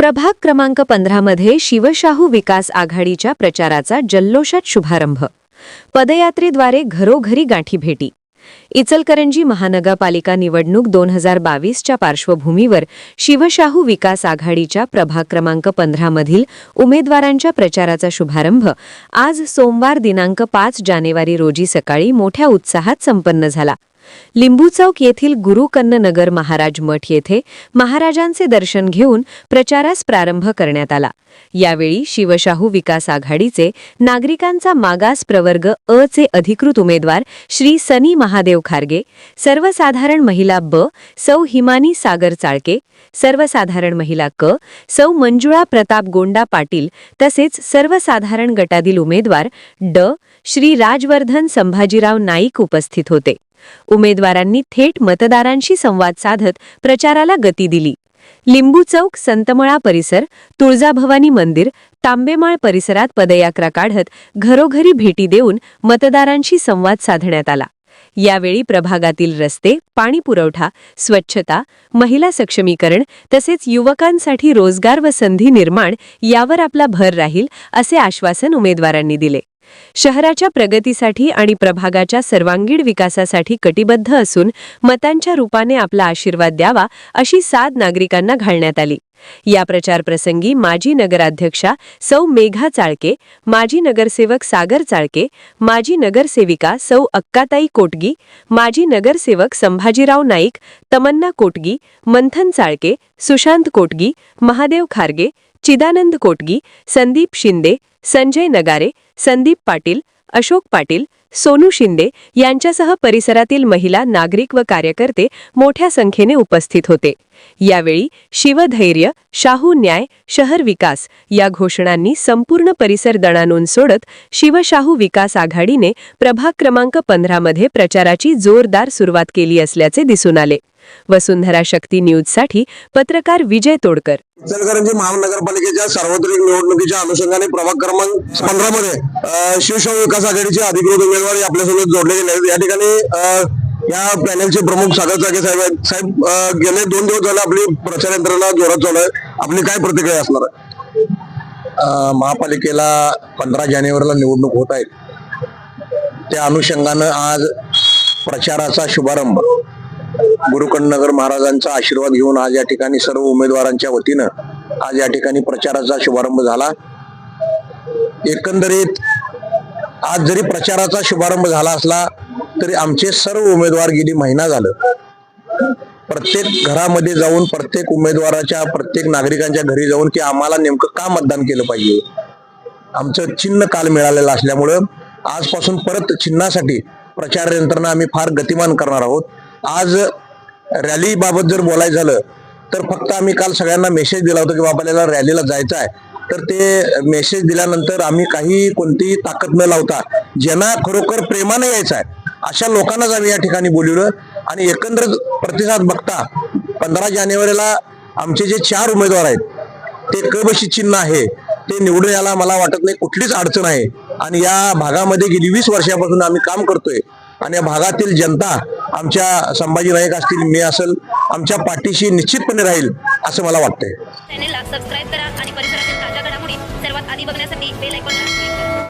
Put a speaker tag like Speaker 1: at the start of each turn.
Speaker 1: प्रभाग क्रमांक 15 मध्ये शिवशाहू विकास आघाडीच्या प्रचाराचा जल्लोषात शुभारंभ। पदयात्रेद्वारे घरोघरी गाठी भेटी। इचलकरंजी महानगरपालिका निवडणूक 2022च्या पार्श्वभूमीवर शिवशाहू विकास आघाडीच्या प्रभाग क्रमांक 15 मधील उमेदवारांच्या प्रचाराचा शुभारंभ आज सोमवार दिनांक 5 जानेवारी रोजी सकाळी मोठ्या उत्साहात संपन्न झाला। लिंबू चौक येथील गुरुकन्न नगर महाराज मठ येथे महाराजांचे दर्शन घेऊन प्रचारास प्रारंभ करण्यात आला। यावेळी शिवशाहू विकास आघाडीचे नागरिकांचा मागास प्रवर्ग अ चे अधिकृत उमेदवार श्री सनी महादेव खारगे, सर्वसाधारण महिला ब सौ हिमानी सागर चाळके, सर्वसाधारण महिला क सौ मंजुळा प्रताप गोंडा पाटील तसेच सर्वसाधारण गटातील उमेदवार ड श्री राजवर्धन संभाजीराव नाईक उपस्थित होते। उमेदवारांनी थेट मतदारांशी संवाद साधत प्रचाराला गती दिली। लिंबू चौक, संतमळा परिसर, तुळजाभवानी मंदिर, तांबेमाळ परिसरात पदयात्रा काढत घरोघरी भेटी देऊन मतदारांशी संवाद साधण्यात आला। यावेळी प्रभागातील रस्ते, पाणी पुरवठा, स्वच्छता, महिला सक्षमीकरण तसेच युवकांसाठी रोजगार व संधी निर्माण यावर आपला भर राहील असे आश्वासन उमेदवारांनी दिले। शहराच्या प्रगतीसाठी आणि प्रभागाच्या सर्वांगीण विकासासाठी कटिबद्ध असून मतांच्या रूपाने आपला आशीर्वाद द्यावा अशी साद नागरिकांना घालण्यात आली। या प्रचार प्रसंगी माजी नगराध्यक्षा सौ मेघा चाळके, माजी नगरसेवक सागर चाळके, माजी नगरसेविका सौ अक्काताई कोटगी, माजी नगरसेवक संभाजीराव नाईक, तमन्ना कोटगी, मंथन चाळके, सुशांत कोटगी, महादेव खारगे, चिदानंद कोटगी, संदीप शिंदे, संजय नगारे, संदीप पाटील, अशोक पाटील, सोनू शिंदे यांच्यासह परिसरातील महिला, नागरिक व कार्यकर्ते मोठ्या संख्येने उपस्थित होते। यावेळी शिवधैर्य, शाहू न्याय, शहर विकास या घोषणांनी संपूर्ण परिसर दणाणून सोडत शिवशाहू विकास आघाडीने प्रभाग क्रमांक 15 मध्ये प्रचाराची जोरदार सुरुवात केली असल्याचे दिसून आले। वसुंधरा शक्ती न्यूजसाठी पत्रकार विजय तोडकर।
Speaker 2: इचलकरंजी महानगरपालिकेच्या सार्वत्रिक निवडणुकीच्या अनुषंगाने प्रभाग क्रमांक 15 मध्ये शिवशाहू विकास आघाडीचे अधिकृत उमेदवार आपल्यासोबत जोडले गेले आहेत। या ठिकाणी या पॅनलचे प्रमुख सागर चाळके साहेब गेले 2 दिवस झाले आपली प्रचार यंत्रणा जोरात चालू आहे। आपली काय प्रतिक्रिया असणार आहे?
Speaker 3: महापालिकेला 15 जानेवारीला निवडणूक होत आहे, त्या अनुषंगाने आज प्रचाराचा शुभारंभ गुरुकन्न नगर महाराजांचा आशीर्वाद घेऊन आज या ठिकाणी सर्व उमेदवारांच्या वतीनं आज या ठिकाणी प्रचाराचा शुभारंभ झाला। एकंदरीत आज जरी प्रचाराचा शुभारंभ झाला असला तरी आमचे सर्व उमेदवार गेली महिना झालं प्रत्येक घरामध्ये जाऊन, प्रत्येक उमेदवाराच्या, प्रत्येक नागरिकांच्या घरी जाऊन की आम्हाला नेमकं का मतदान केलं पाहिजे, आमचं चिन्ह काल मिळालेलं असल्यामुळं आजपासून परत चिन्हासाठी प्रचार यंत्रणा आम्ही फार गतिमान करणार आहोत। आज रॅली बाबत जर बोलायचं झालं तर फक्त आम्ही काल सगळ्यांना मेसेज दिला होता की बाबा आपल्याला रॅलीला जायचं आहे, तर ते मेसेज दिल्यानंतर आम्ही कोणतीही ताकद न लावता ज्यांना खरोखर प्रेमाने यायचं आहे अशा लोकांनाच आम्ही या ठिकाणी बोलवलं आणि एकंदरीत प्रतिसाद बघता 15 जानेवारीला आमचे जे 4 उमेदवार आहेत ते कबशी चिन्ह आहे ते निवडून यायला मला वाटत नाही कुठलीच अडचण आहे। आणि या भागामध्ये गेली 20 वर्षापासून आम्ही काम करतोय आणि या भागातील जनता आमच्या संभाजी नाईक असतील, मी असेल, आमच्या पाठीशी निश्चितपणे राहील असं मला वाटतंय।
Speaker 4: चॅनलला सबस्क्राइब करा आणि परिसरातील ताज्या घडामोडी सर्वात आधी बघण्यासाठी बेल आयकॉनला क्लिक करा।